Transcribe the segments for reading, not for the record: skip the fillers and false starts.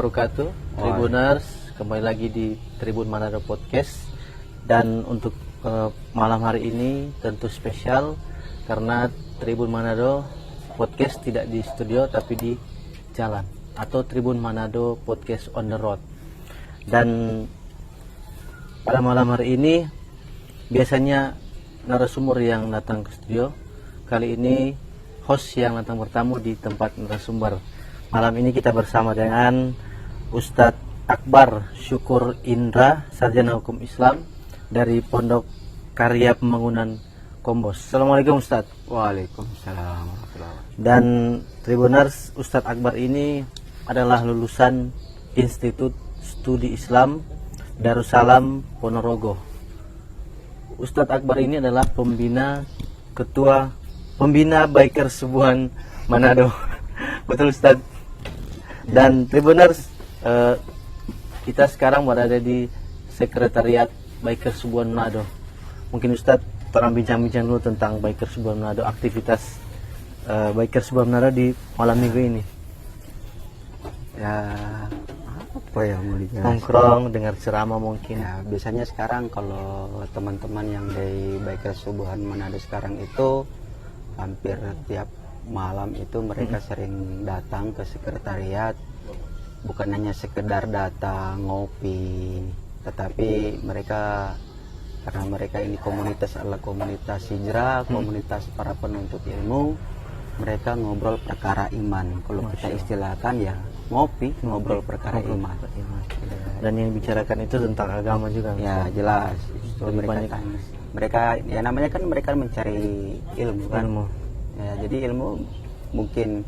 wabarakatuh. Tribuners, kembali lagi di Tribun Manado Podcast. Dan untuk malam hari ini tentu spesial karena Tribun Manado Podcast tidak di studio tapi di jalan, atau Tribun Manado Podcast on the road. Dan pada malam hari ini biasanya narasumber yang datang ke studio. Kali ini host yang datang bertamu di tempat narasumber. Malam ini kita bersama dengan Ustadz Akbar Syukur Indra, Sarjana Hukum Islam dari Pondok Karya Pembangunan Kombos. Assalamualaikum Ustadz. Waalaikumsalam. Dan Tribuners, Ustadz Akbar ini adalah lulusan Institut Studi Islam Darussalam Ponorogo. Ustadz Akbar ini adalah ketua pembina Bikers Subuhan Manado. Betul Ustadz. Dan Tribuners, kita sekarang berada di Sekretariat Bikers Subuhan Manado. Mungkin Ustadz orang bincang-bincang dulu tentang Bikers Subuhan Manado, aktivitas Bikers Subuhan Manado di malam minggu ini. Ya, apa ya mau dijelasin? Nongkrong, dengar ceramah mungkin. Ya, biasanya sekarang kalau teman-teman yang dari Bikers Subuhan Manado sekarang itu hampir tiap malam itu mereka sering datang ke sekretariat, bukan hanya sekedar datang ngopi, tetapi mereka, karena mereka ini komunitas adalah komunitas hijrah, komunitas para penuntut ilmu, mereka ngobrol perkara iman. Kalau kita istilahkan ya ngobrol perkara iman. Dan yang dibicarakan itu tentang agama juga. Ya jelas. Itu mereka ya namanya kan mereka mencari ilmu kan. Ya, jadi ilmu mungkin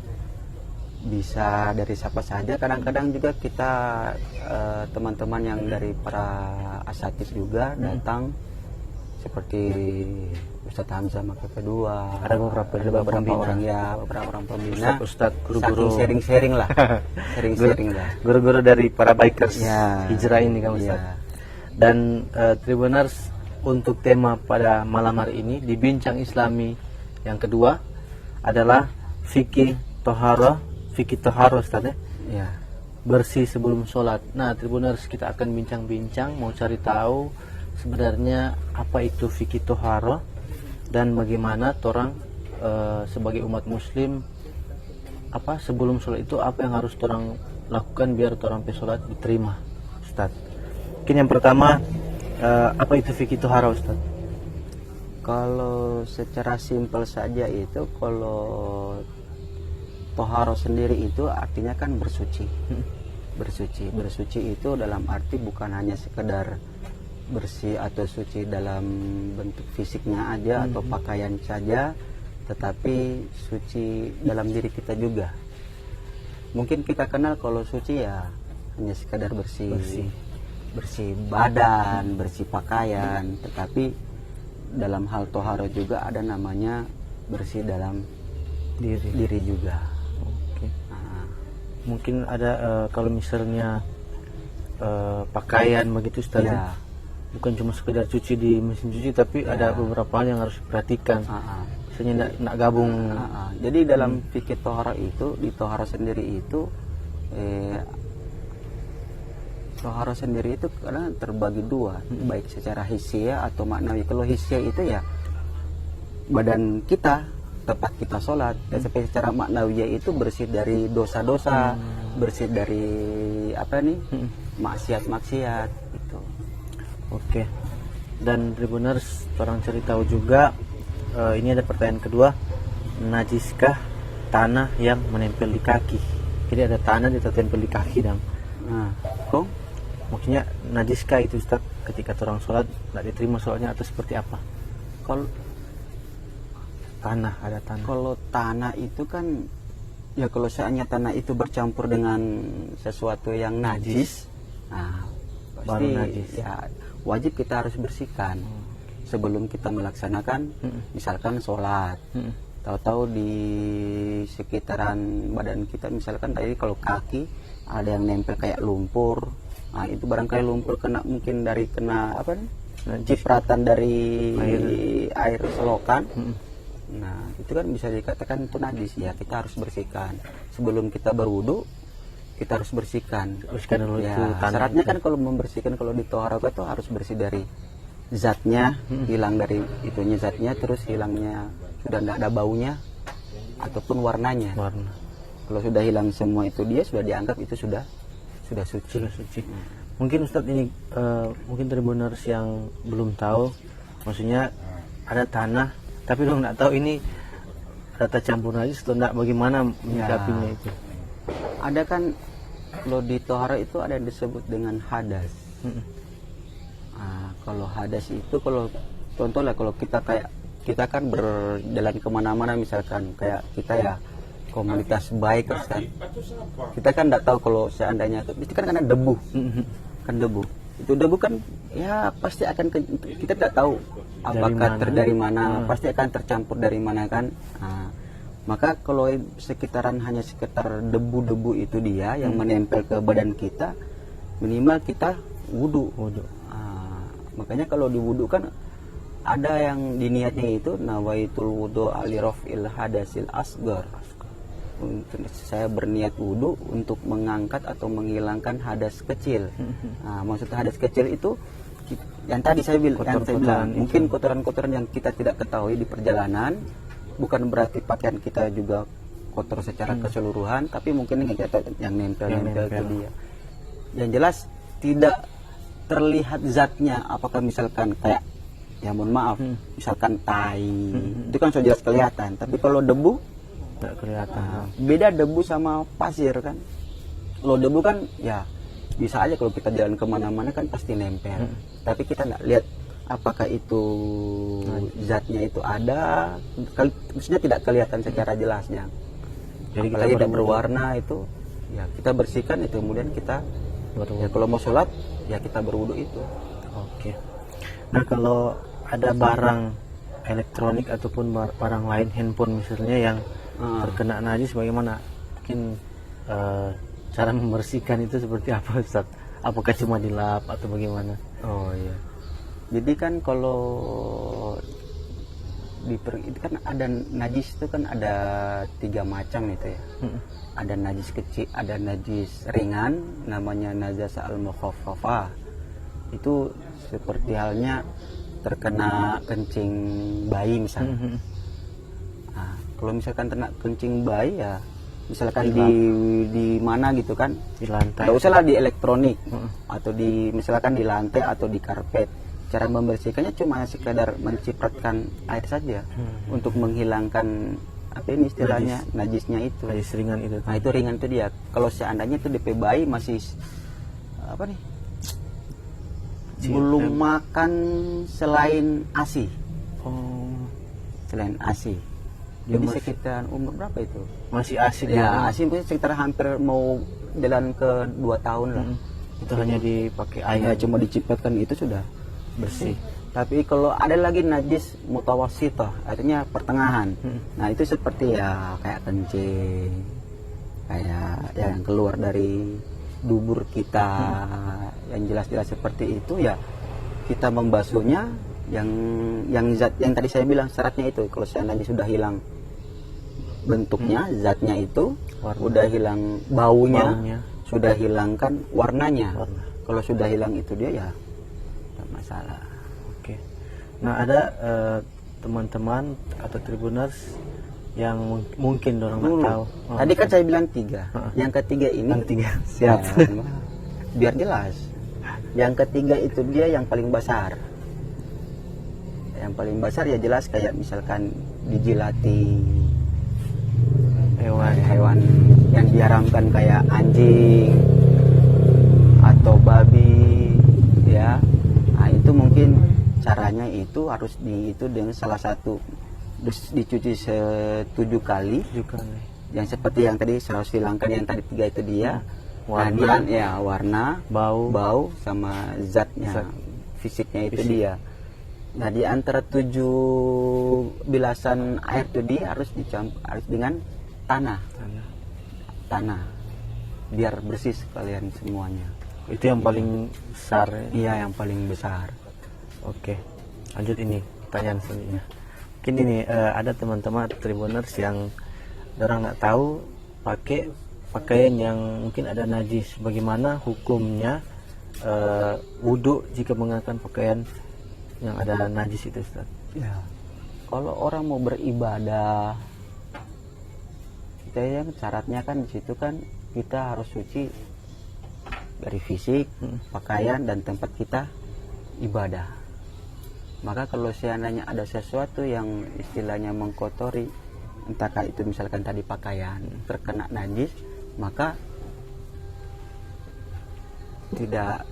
bisa dari siapa saja. Kadang-kadang juga kita teman-teman yang dari para asatidz juga datang, seperti Ustadz Hamzah Maka Kedua. Ada beberapa orang, ya, beberapa orang pembina. Ustadz guru-guru sharing-sharing lah. Sharing-sharing lah. Guru-guru dari para bikers ya, hijrah ini kan Ustadz. Ya. Dan Tribuners, untuk tema pada malam hari ini di Bincang Islami yang kedua adalah fikih toharo Ustadz ya. Bersih sebelum sholat. Nah Tribuners, kita akan bincang-bincang, mau cari tahu sebenarnya apa itu fikih toharo dan bagaimana orang sebagai umat muslim sebelum sholat itu apa yang harus orang lakukan biar orang sholat diterima Ustadz. Mungkin yang pertama, apa itu fikih toharo Ustadz? Kalau secara simpel saja itu, kalau toharo sendiri itu artinya kan bersuci. Bersuci itu dalam arti bukan hanya sekedar bersih atau suci dalam bentuk fisiknya aja atau pakaian saja, tetapi suci dalam diri kita juga. Mungkin kita kenal kalau suci ya hanya sekedar bersih badan, bersih pakaian, tetapi dalam hal toharo juga ada namanya bersih dalam diri juga. Oke. Nah, mungkin ada kalau misalnya pakaian begitu Ustaz, ya, bukan cuma sekedar cuci di mesin cuci, tapi ada beberapa hal yang harus diperhatikan. Misalnya nak gabung. Jadi dalam fikih toharo itu, di toharo sendiri itu toharo sendiri itu karena terbagi dua, baik secara hissiyah atau maknawi. Kalau hissiyah itu ya badan kita, tempat kita sholat, tapi secara maknawi itu bersih dari dosa-dosa, bersih dari maksiat-maksiat itu. Oke. Dan Tribuners, orang cari tahu juga, ini ada pertanyaan kedua, najiskah tanah yang menempel di kaki? Jadi ada tanah yang tertempel di kaki dong. Nah, maksudnya najiskah itu Ustaz ketika orang sholat tidak diterima sholatnya atau seperti apa? Kalau ada tanah. Kalau tanah itu kan ya, kalau seandainya tanah itu bercampur dengan sesuatu yang najis, nah pasti najis. Ya wajib kita harus bersihkan sebelum kita melaksanakan misalkan sholat. Tahu-tahu di sekitaran badan kita, misalkan tadi kalau kaki ada yang nempel kayak lumpur. Nah, itu barangkali lumpur mungkin kena cipratan dari air selokan. Nah, itu kan bisa dikatakan itu najis ya, kita harus bersihkan. Sebelum kita berwudu, kita harus bersihkan. Bersihkan dulu Ya, itu tanah syaratnya itu. kan kalau membersihkan, kalau di toharo itu harus bersih dari zatnya, hilang dari itunya zatnya, terus hilangnya sudah tidak ada baunya ataupun warnanya. warna. Kalau sudah hilang semua itu, dia sudah dianggap itu sudah suci. Sudah suci. Mungkin Ustadz ini mungkin Tribuners yang belum tahu, maksudnya ada tanah tapi lo nggak tahu ini rata campur najis atau enggak, bagaimana menyikapinya itu. Ada kan kalau di tohara itu ada yang disebut dengan hadas. Nah, kalau hadas itu, kalau contoh lah, kalau kita kan berjalan kemana-mana, misalkan kayak kita ya komunitas bikers kan, kita kan tidak tahu kalau seandainya itu kan karena debu, kan debu itu debu kan ya pasti akan kita tidak tahu apakah dari mana, pasti akan tercampur dari mana kan. Nah, maka kalau sekitaran hanya sekitar debu-debu itu dia yang menempel ke badan kita, minimal kita wudhu. Nah, makanya kalau di wudhu kan ada yang diniatnya itu nawaitul wudhu alirofil hadasil asgar. Saya berniat wudhu untuk mengangkat atau menghilangkan hadas kecil. Nah, maksudnya hadas kecil itu yang tadi saya bilang, mungkin kotoran-kotoran yang kita tidak ketahui di perjalanan. Bukan berarti pakaian kita juga kotor secara keseluruhan, tapi mungkin yang nempel ke dia. Yang jelas tidak terlihat zatnya, apakah misalkan kayak, ya mohon maaf, misalkan tai, itu kan sudah jelas kelihatan. Tapi kalau debu Nggak kelihatan. Beda debu sama pasir kan. Kalau debu kan ya bisa aja kalau kita jalan kemana-mana kan pasti nempel. Tapi kita nggak lihat apakah itu zatnya itu ada, maksudnya tidak kelihatan secara jelasnya. Jadi apalagi tidak berwarna itu, ya kita bersihkan itu, kemudian kita ya kalau mau sholat ya kita berwudu itu. Oke. Nah, kalau ada barang elektronik ataupun barang lain, handphone misalnya, yang terkena najis, bagaimana? Mungkin cara membersihkan itu seperti apa, Ustaz? Apakah cuma dilap atau bagaimana? Oh iya. Jadi kan kalau itu kan ada najis itu kan ada 3 macam itu ya. Ada najis kecil, ada najis ringan, namanya najasa al-mukhaffafah. Itu seperti halnya terkena kencing bayi misalnya. Nah, kalau misalkan kena kencing bayi ya, misalkan di mana gitu kan, Di lantai. nggak usah lah di elektronik, atau misalkan di lantai atau di karpet. Cara membersihkannya cuma sekedar mencipratkan air saja untuk menghilangkan apa ini istilahnya najisnya itu. Najis ringan itu. Nah itu ringan itu dia. Kalau seandainya itu DP bayi masih apa nih, belum makan selain ASI. Selain ASI. Jadi sekitar umur berapa itu? Masih asin Ya, ASI mungkin sekitar hampir mau jalan ke 2 tahun lah. Itu hanya dipakai Ya, air cuma dicipratkan itu sudah bersih. Tapi kalau ada lagi najis mutawassithah, artinya pertengahan. Nah, itu seperti ya kayak kencing, kayak yang keluar dari dubur kita, yang jelas-jelas seperti itu ya, kita membasuhnya yang zat yang tadi saya bilang syaratnya itu. Kalau seandainya sudah hilang bentuknya, zatnya itu, udah hilang baunya, sudah hilangkan warnanya. Kalau sudah hilang itu dia ya tidak masalah. Oke. Nah, ada teman-teman atau tribuners yang mungkin orang nggak tahu. Tadi kan saya bilang 3. Yang ketiga ini. Yang 3. Siap. Ya, biar jelas. Yang ketiga itu dia yang paling besar. Yang paling besar ya jelas kayak misalkan dijilati hewan yang diharamkan kayak anjing atau babi ya. Nah, itu mungkin caranya itu harus itu dengan salah satu dicuci 7 kali. Yang seperti yang tadi saya harus hilangkan yang tadi 3 itu dia. Warna, warna, bau sama zatnya, fisiknya itu dia. Nah, di antara 7 bilasan air itu dia harus dicampur dengan tanah, biar bersih sekalian semuanya. Itu yang paling besar. Iya, yang paling besar. Oke, lanjut ini pertanyaan selanjutnya. Mungkin ini ada teman-teman tribuners yang orang nggak tahu pakai pakaian yang mungkin ada najis, bagaimana hukumnya wudhu jika menggunakan pakaian yang ada najis itu, Ustaz? Ya, kalau orang mau beribadah, kita yang syaratnya kan di situ kan kita harus suci dari fisik, pakaian dan tempat kita ibadah. Maka kalau seandainya ada sesuatu yang istilahnya mengkotori, entahkah itu misalkan tadi pakaian terkena najis, maka tidak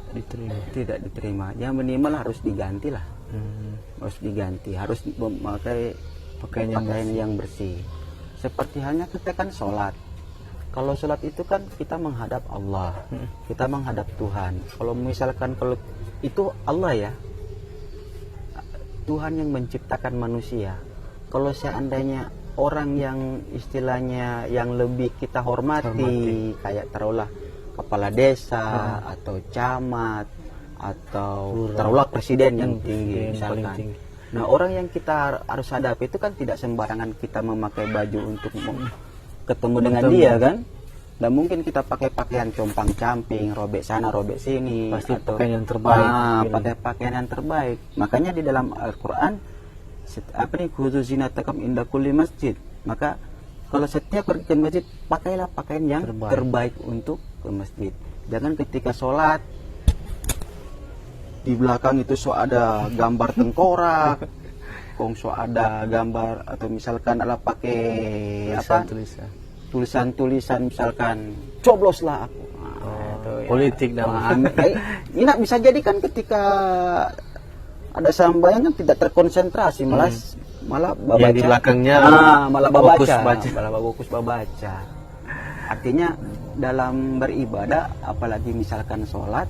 diterima. Ya minimal harus diganti lah. Harus diganti, harus memakai pakaian yang bersih. Seperti halnya kita kan sholat. Kalau sholat itu kan kita menghadap Allah, kita menghadap Tuhan. Kalau misalkan kalau itu Allah ya, Tuhan yang menciptakan manusia. Kalau seandainya orang yang istilahnya yang lebih kita hormati, kayak taruhlah kepala desa atau camat atau taruhlah presiden yang tinggi misalkan. Nah, orang yang kita harus hadapi itu kan tidak sembarangan kita memakai baju untuk ketemu dengan dia kan. Dan mungkin kita pakai pakaian compang-camping, robek sana, robek sini, pasti atau pakaian yang terbaik. Pakai pakaian yang terbaik. Makanya di dalam Al-Qur'an apa nih, khusus zinatakum inda kulli masjid. Maka kalau setiap pergi ke masjid, pakailah pakaian yang terbaik untuk ke masjid. Jangan ketika sholat di belakang itu so ada gambar tengkorak, kong so ada gambar, atau misalkan ada pakai tulisan misalkan cobloslah aku. Politik dan ini bisa jadi kan ketika ada sambayan kan tidak terkonsentrasi, malah babaca. Yang di belakangnya malah fokus babaca. Artinya dalam beribadah, apalagi misalkan sholat,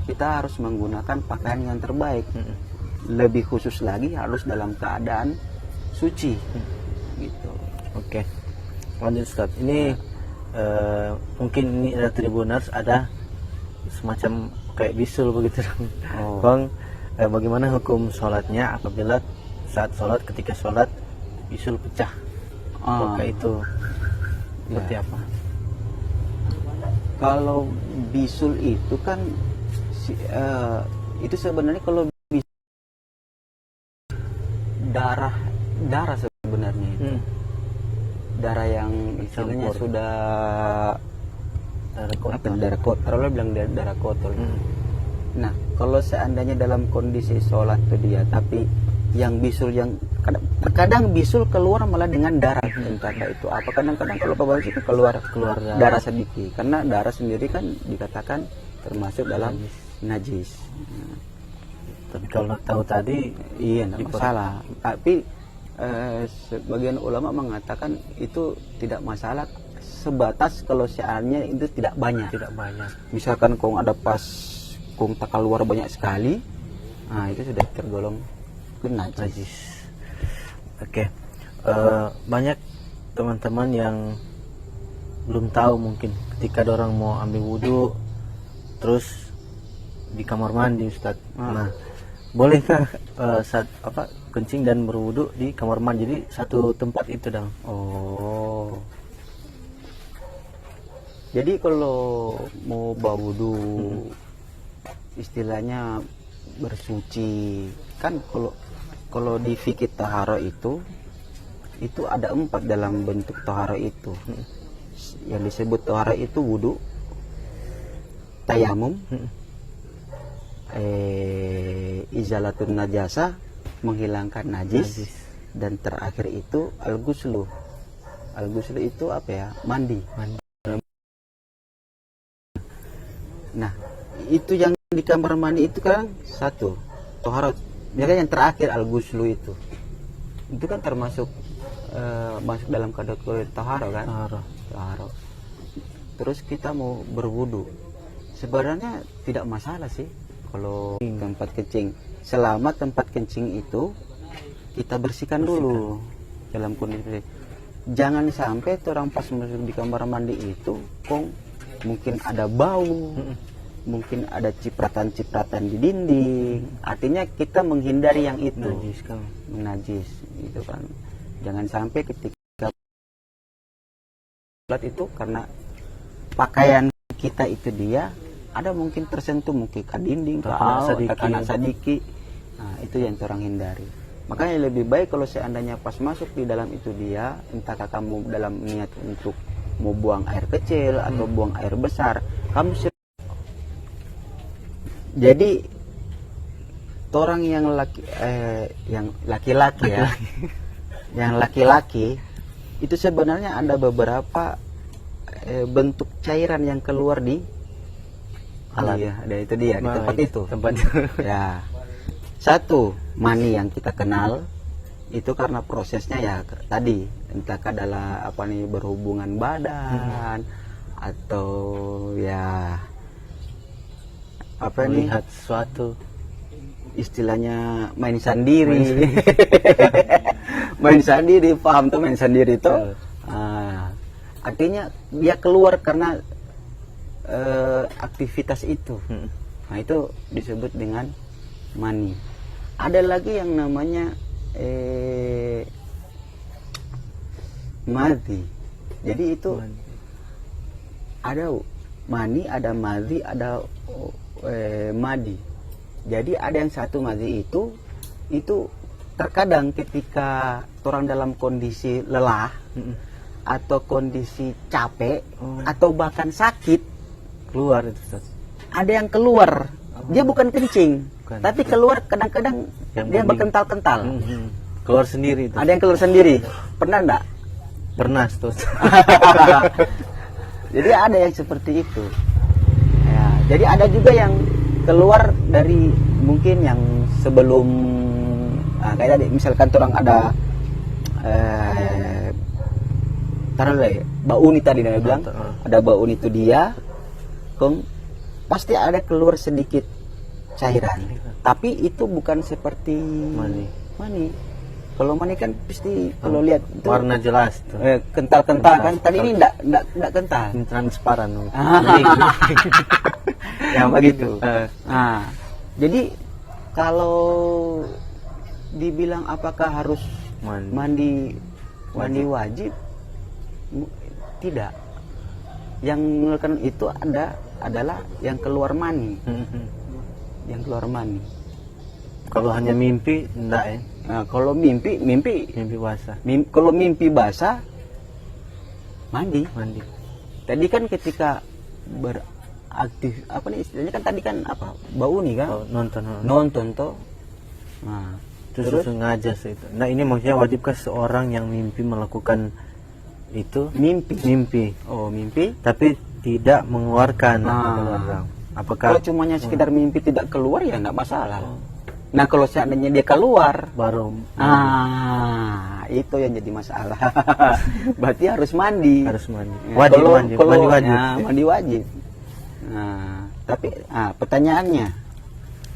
kita harus menggunakan pakaian yang terbaik. Lebih khusus lagi harus dalam keadaan suci. Gitu. Oke. Lanjut, Ustaz. Ini mungkin ini ada Tribuners, ada semacam kayak bisul begitu. Bang, bagaimana hukum sholatnya apabila saat sholat, ketika sholat bisul pecah? Apakah itu seperti apa? Kalau bisul itu kan itu sebenarnya kalau darah sebenarnya itu. Darah yang istilahnya sudah darah kotor, lo bilang darah kotor. Nah, kalau seandainya dalam kondisi sholat tuh dia, tapi yang bisul yang terkadang bisul keluar malah dengan darah, entahkah itu apa. Kadang-kadang kalau bapak itu keluar darah sedikit, karena darah sendiri kan dikatakan termasuk dalam najis. Tapi kalau tahu tadi, iya, tidak masalah. Tapi sebagian ulama mengatakan itu tidak masalah, sebatas kalau seandainya itu tidak banyak. Misalkan kong ada pas kong tak keluar banyak sekali, nah itu sudah tergolong najis. Oke. Banyak teman-teman yang belum tahu mungkin ketika ada orang mau ambil wudhu terus di kamar mandi, Ustaz. Nah, bolehkah saat kencing dan berwudu di kamar mandi, jadi satu tempat itu dong? Jadi kalau mau berwudu, istilahnya bersuci kan, kalau di fikih tahara itu ada 4 dalam bentuk tahara itu. Yang disebut tahara itu wudu, tayamum, izalatun najasa, menghilangkan najis, dan terakhir itu al-ghuslu. Al-ghuslu itu apa ya? Mandi. Nah, itu yang di kamar mandi itu kan satu toharat. Yang terakhir al-ghuslu itu kan termasuk masuk dalam kategori tahara kan? Tahara. Terus kita mau berwudu, sebenarnya tidak masalah sih kalau tempat kencing, selama tempat kencing itu kita bersihkan dulu dalam kondisi. Jangan sampai orang pas masuk di kamar mandi itu kok mungkin ada bau, mungkin ada cipratan-cipratan di dinding. Artinya kita menghindari yang itu, najis gitu kan. Jangan sampai ketika sholat itu, karena pakaian kita itu dia ada mungkin tersentuh mungkin ke dinding, ke anak sadiki. Nah, itu yang orang hindari. Makanya lebih baik kalau seandainya pas masuk di dalam itu dia, entah kamu dalam niat untuk mau buang air kecil atau buang air besar, kamu jadi orang yang laki-laki ya, yang laki-laki itu sebenarnya ada beberapa bentuk cairan yang keluar di alat. Iya, ada itu dia di tempat itu. Ya. Satu, mani yang kita kenal itu karena prosesnya ya tadi entah adalah apa nih berhubungan badan atau ya apa nih melihat sesuatu istilahnya main sendiri. Main sendiri, paham tuh main sendiri itu. Artinya dia keluar karena aktivitas itu. Nah, itu disebut dengan mani. Ada lagi yang namanya madhi. Jadi itu ada mani, ada madhi, ada madi. Jadi ada yang satu madhi itu terkadang ketika orang dalam kondisi lelah atau kondisi capek atau bahkan sakit keluar itu, Ustaz. Ada yang keluar. Dia bukan kencing, tapi keluar kadang-kadang dia berkental-kental. Keluar sendiri itu. Ada yang keluar sendiri. Pernah enggak? Pernah, Ustaz. Jadi ada yang seperti itu. Ya, jadi ada juga yang keluar dari mungkin yang sebelum kayak tadi misalkan orang ada taruhlah bauni tadi dia bilang ada bauni itu dia pasti ada keluar sedikit cairan, tapi itu bukan seperti mani. Kalau mani kan pasti kalau lihat itu warna jelas tuh. Kental-kental kan. Tadi ini enggak kental. Transparan. Ya begitu. Nah, jadi kalau dibilang apakah harus mandi wajib? Tidak. Yang mengeluarkan itu adalah yang keluar mani. Yang keluar mani. Kalau hanya mimpi enggak ya? Nah, kalau mimpi basah. Kalau mimpi basah mandi. Tadi kan ketika beraktif apa nih istilahnya kan tadi kan apa? Bau nih kan? Nonton toh. Nah, terus sengaja itu. Nah, ini maksudnya wajibkah seorang yang mimpi melakukan itu? Mimpi. Oh, mimpi tapi tidak mengeluarkan apakah kalau cumanya sekedar mimpi tidak keluar ya enggak masalah. Nah, kalau seandainya dia keluar baru itu yang jadi masalah. Berarti harus mandi. Wajib mandi. Mandi wajib. Nah, tapi pertanyaannya,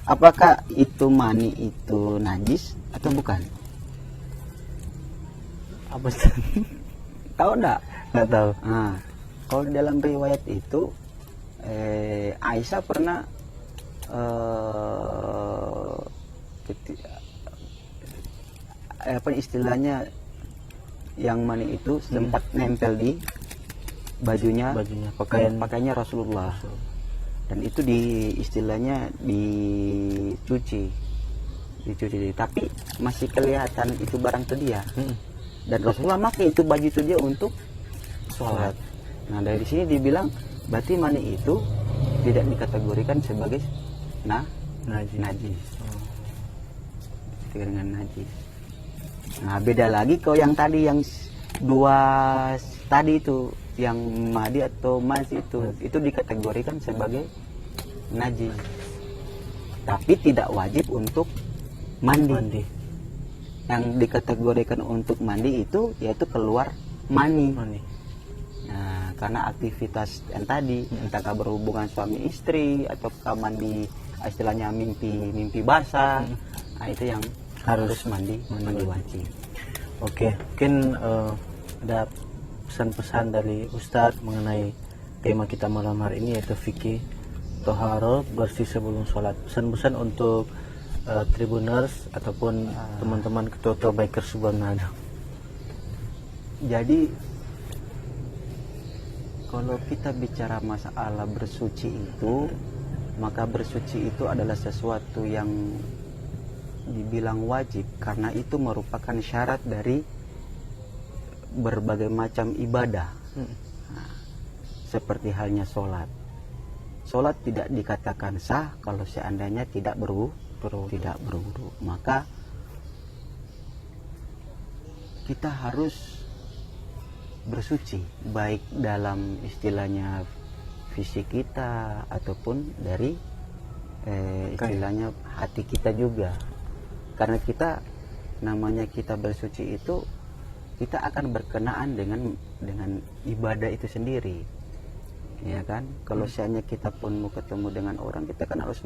apakah itu mani itu najis atau bukan? Apa sih? Tahu enggak? Enggak tahu. Nah, kalau dalam riwayat itu Aisyah pernah apa istilahnya yang mani itu sempat nempel di bajunya pakaiannya Rasulullah. Dan itu istilahnya dicuci, tapi masih kelihatan itu barang itu dia. Dan Rasulullah pakai itu baju itu dia untuk sholat. Nah, dari sini dibilang berarti mani itu tidak dikategorikan sebagai najis. Dengan najis. Nah, beda lagi kalau yang tadi yang dua tadi itu yang madi atau mazi itu dikategorikan sebagai najis. Tapi tidak wajib untuk mandi. Yang dikategorikan untuk mandi itu yaitu keluar mani. Nah, karena aktivitas yang tadi entahkah berhubungan suami istri ataukah mandi istilahnya mimpi basah. Nah, itu yang harus mandi wajib. Oke, mungkin ada pesan-pesan dari Ustadz mengenai tema kita malam hari ini yaitu fikih toharo, bersih sebelum sholat. Pesan-pesan untuk Tribuners ataupun teman-teman ketua biker Subang Manado. Jadi Kalau kita bicara masalah bersuci itu, maka bersuci itu adalah sesuatu yang dibilang wajib karena itu merupakan syarat dari berbagai macam ibadah. Nah, seperti halnya sholat. Sholat tidak dikatakan sah kalau seandainya tidak berwudu. Maka kita harus bersuci, baik dalam istilahnya fisik kita ataupun dari istilahnya hati kita juga. Karena kita namanya kita bersuci itu, kita akan berkenaan dengan ibadah itu sendiri, ya kan? Kalau misalnya kita pun mau ketemu dengan orang, kita kan harus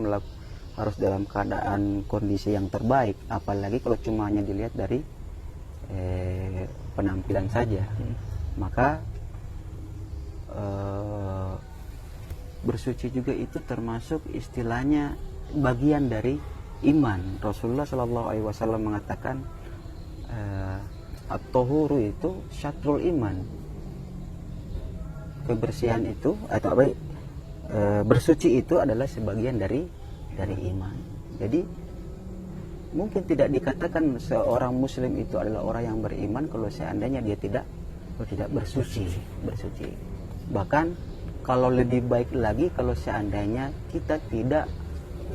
dalam keadaan kondisi yang terbaik, apalagi kalau cuma hanya dilihat dari penampilan saja. Maka bersuci juga itu termasuk istilahnya bagian dari iman. Rasulullah SAW mengatakan at-tahuru itu syatrul iman. Kebersihan itu atau apa? Bersuci itu adalah sebagian dari iman. Jadi mungkin tidak dikatakan seorang muslim itu adalah orang yang beriman kalau seandainya dia tidak bersuci. Bahkan kalau lebih baik lagi kalau seandainya kita tidak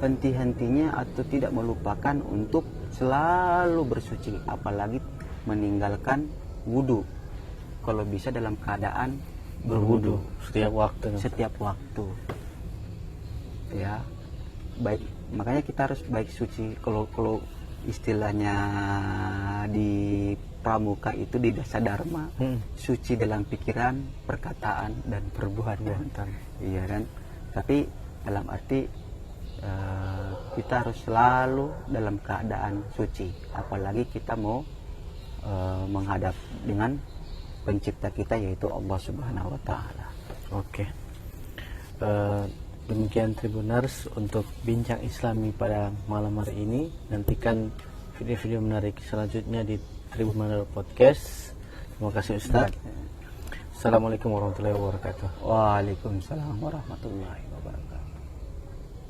henti-hentinya atau tidak melupakan untuk selalu bersuci, apalagi meninggalkan wudu. Kalau bisa dalam keadaan berwudu setiap waktu. Ya, baik. Makanya kita harus baik suci. Kalau istilahnya di pramuka itu di dasa dharma, suci dalam pikiran, perkataan dan perbuatan. Iya kan? Tapi dalam arti kita harus selalu dalam keadaan suci, apalagi kita mau menghadap dengan pencipta kita yaitu Allah Subhanahu wa taala. Oke. Demikian Tribuners untuk bincang Islami pada malam hari ini. Nantikan video-video menarik selanjutnya di Tribun Manado Podcast. Terima kasih Ustaz. Assalamualaikum warahmatullahi wabarakatuh. Waalaikumsalam warahmatullahi wabarakatuh.